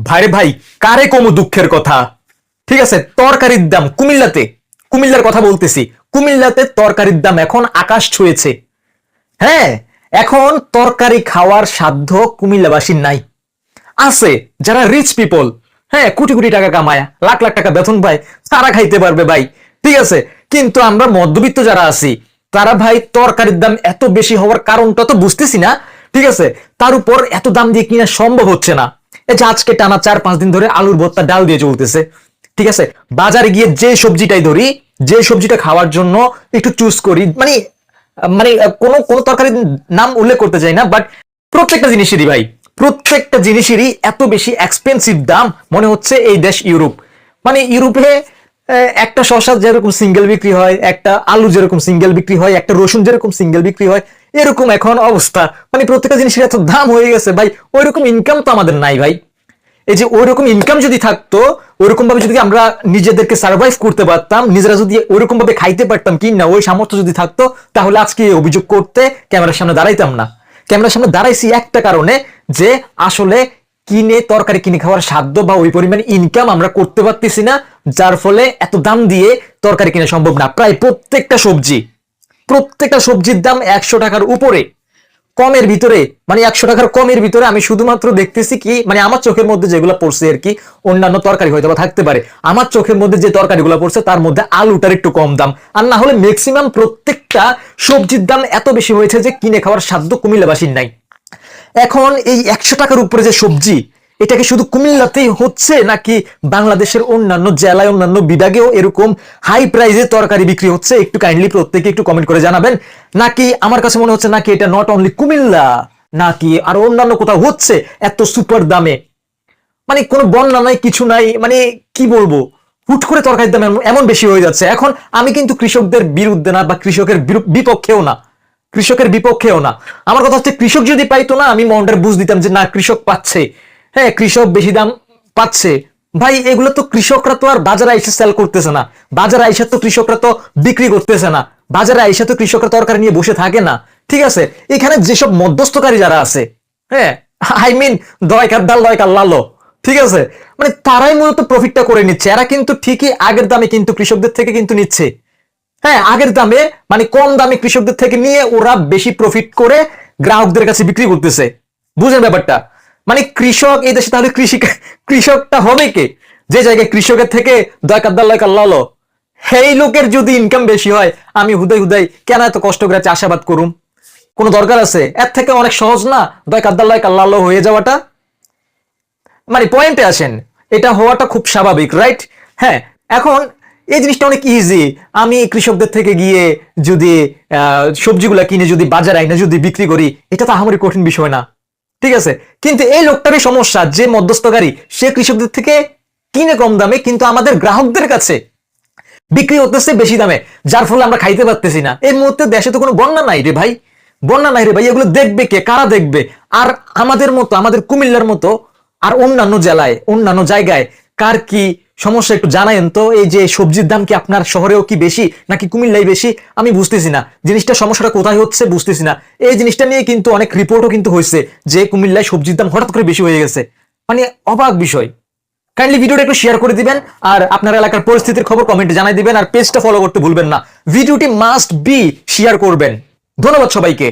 ভাইরে ভাই, কারে কম দুঃখের কথা। ঠিক আছে, তরকারির দাম কুমিল্লার কথা বলতেছি, কুমিল্লাতে তরকারির দাম এখন আকাশ ছুঁয়েছে। হ্যাঁ, এখন তরকারি খাওয়ার সাধ্য কুমিল্লাবাসীর নাই। আছে যারা রিচ পিপল, হ্যাঁ, কোটি কোটি টাকা কামায়, লাখ লাখ টাকা বেতন পায়, তারা খাইতে পারবে ভাই। ঠিক আছে, কিন্তু আমরা মধ্যবিত্ত যারা আছি, তারা ভাই তরকারির দাম এত বেশি হওয়ার কারণটা তো বুঝতেছি না। ঠিক আছে, তার উপর এত দাম দিয়ে কিনা সম্ভব হচ্ছে না। এই যে আজকে টানা 4-5 দিন ধরে আলুর ভর্তা ডাল দিয়ে চলতেছে। ঠিক আছে, বাজারে গিয়ে যে সবজিটাই ধরি, যে সবজিটা খাওয়ার জন্য একটু চুজ করি, মানে মানে কোনো কোনো তরকারির নাম উল্লেখ করতে চাই না, বাট প্রত্যেকটা জিনিসেরই ভাই, প্রত্যেকটা জিনিসেরই এত বেশি এক্সপেন্সিভ দাম, মনে হচ্ছে এই দেশ ইউরোপ। মানে ইউরোপে একটা শসা যেরকম সিঙ্গেল বিক্রি হয়, একটা আলু যেরকম সিঙ্গেল বিক্রি হয়, একটা রসুন যেরকম সিঙ্গেল বিক্রি হয়, এরকম এখন অবস্থা। মানে প্রত্যেকটা জিনিসের এত দাম হয়ে গেছে ভাই, ওইরকম ইনকাম তো আমাদের নাই ভাই। এই যে ওইরকম ইনকাম যদি থাকতো, ওইরকম ভাবে যদি আমরা নিজেদেরকে সার্ভাইভ করতে পারতাম, নিজেরা যদি ওইরকম ভাবে খাইতে পারতাম, কি না ওই সামর্থ্য যদি থাকতো, তাহলে আজকে অভিযোগ করতে ক্যামেরার সামনে দাঁড়াইতাম না। ক্যামেরার সামনে দাঁড়াইছি একটা কারণে, যে আসলে তরকারি কিনে খাওয়ার সাধ্য বা ওই পরিমাণ ইনকাম আমরা করতে পারতেছি না, যার ফলে এত দাম দিয়ে তরকারি কিনা সম্ভব না। প্রায় প্রত্যেকটা সবজির দাম 100 টাকার উপরে, কমের ভিতরে, মানে 100 টাকার কমের ভিতরে আমি শুধুমাত্র দেখতেছি কি, মানে আমার চোখের মধ্যে যেগুলো পড়ছে আর কি, অন্যান্য তরকারি হয়তো থাকতে পারে, আমার চোখের মধ্যে যে তরকারিগুলো পড়ছে তার মধ্যে আলুটার একটু কম দাম, আর না হলে ম্যাক্সিমাম প্রত্যেকটা সবজির দাম এত বেশি হয়েছে যে কিনে খাওয়ার সাধ্য কুমিল্লাবাসীর নাই। এখন এই 100 টাকার উপরে যে সবজি, এটা কি শুধু কুমিল্লাতেই হচ্ছে, নাকি বাংলাদেশের অন্যান্য জেলায়, অন্যান্য বিভাগেও এরকম হাই প্রাইসে তরকারি বিক্রি হচ্ছে? একটু কাইন্ডলি প্রত্যেকে একটু কমেন্ট করে জানাবেন। নাকি আমার কাছে মনে হচ্ছে নাকি এটা নট অনলি কুমিল্লা, নাকি আর অন্যান্য কোথাও হচ্ছে এত সুপার দামে, মানে কোনো বন্যা নাই, কিছু নাই, মানে কি বলবো, হুট করে তরকারির দাম এমন বেশি হয়ে যাচ্ছে। এখন আমি কিন্তু কৃষকদের বিরুদ্ধে না, বা কৃষকের বিপক্ষেও না, আমার কথা হচ্ছে কৃষক যদি পাইতো না, আমি মনটার বুঝ দিতাম যে না, কৃষক পাচ্ছে, হ্যাঁ, কৃষক বেশি দাম পাচ্ছে। ভাই এগুলো তো কৃষকরা তো আর বাজারে এসে সেল করতেছে না, বাজারে আইসা তো কৃষকরা তো বিক্রি করতেছে না, বাজারে আইসা তো কৃষকরা তরকারি নিয়ে বসে থাকে না। ঠিক আছে, এখানে যেসব মধ্যস্থকারী যারা আছে, হ্যাঁ, আই মিন দয়কার ডাল দয়কার লালো, ঠিক আছে, মানে তারাই মূলত প্রফিটটা করে নিচ্ছে। এরা কিন্তু ঠিকই আগের দামে কিন্তু কৃষকদের থেকে কিন্তু নিচ্ছে, হ্যাঁ, আগের দামে, মানে কম দামে কৃষকদের থেকে নিয়ে ওরা বেশি প্রফিট করে গ্রাহকদের কাছে বিক্রি করতেছে। বুঝেন ব্যাপারটা? মানে কৃষক এই দেশে তাহলে কৃষকটা হবে কে? যে জায়গায় কৃষকের থেকে দয়কার দাল দয়কার লালো, সেই লোকের যদি ইনকাম বেশি হয়, আমি হুদাই হুদাই কেন এত কষ্ট করে চাষাবাদ করুম? কোনো দরকার আছে? এর থেকে অনেক সহজ না দয়কার দাল দয়কার লালো হয়ে যাওয়াটা? মানে পয়েন্টে আসেন, এটা হওয়াটা খুব স্বাভাবিক, রাইট? হ্যাঁ, এখন এই জিনিসটা অনেক ইজি। আমি কৃষকদের থেকে গিয়ে যদি সবজিগুলা কিনে যদি বাজারে আইনা যদি বিক্রি করি, এটা তো আহামরি কঠিন বিষয় না। ঠিক আছে, কিন্তু এই লোকটারই সমস্যা, যে মধ্যস্থকারী, সে কৃষকদের থেকে কিনে কম দামে, কিন্তু আমাদের গ্রাহকদের কাছে বিক্রি হতেছে বেশি দামে, যার ফলে আমরা খাইতে পারতেছি না। এই মুহূর্তে দেশে তো কোনো বন্যা নাই রে ভাই, বন্যা নাই রে ভাই, এগুলো দেখবে কে, কারা দেখবে? আর আমাদের মতো, আমাদের কুমিল্লার মতো আর অন্যান্য জেলায়, অন্যান্য জায়গায় কার কি সমস্যা একটু জানায়েন তো। এই যে সবজির দাম কি আপনার শহরেও কি বেশি, নাকি কুমিল্লায় বেশি? আমি বুঝতেছি না জিনিসটা, সমস্যাটা কোথায় হচ্ছে বুঝতেছি না। এই জিনিসটা নিয়ে কিন্তু অনেক রিপোর্টও কিন্তু হয়েছে যে কুমিল্লায় সবজির দাম হঠাৎ করে বেশি হয়ে গেছে, মানে অবাক বিষয়। কাইন্ডলি ভিডিওটা একটু শেয়ার করে দিবেন, আর আপনার এলাকার পরিস্থিতির খবর কমেন্টে জানাই দিবেন, আর পেজটা ফলো করতে ভুলবেন না। ভিডিওটি মাস্ট বি শেয়ার করবেন। ধন্যবাদ সবাইকে।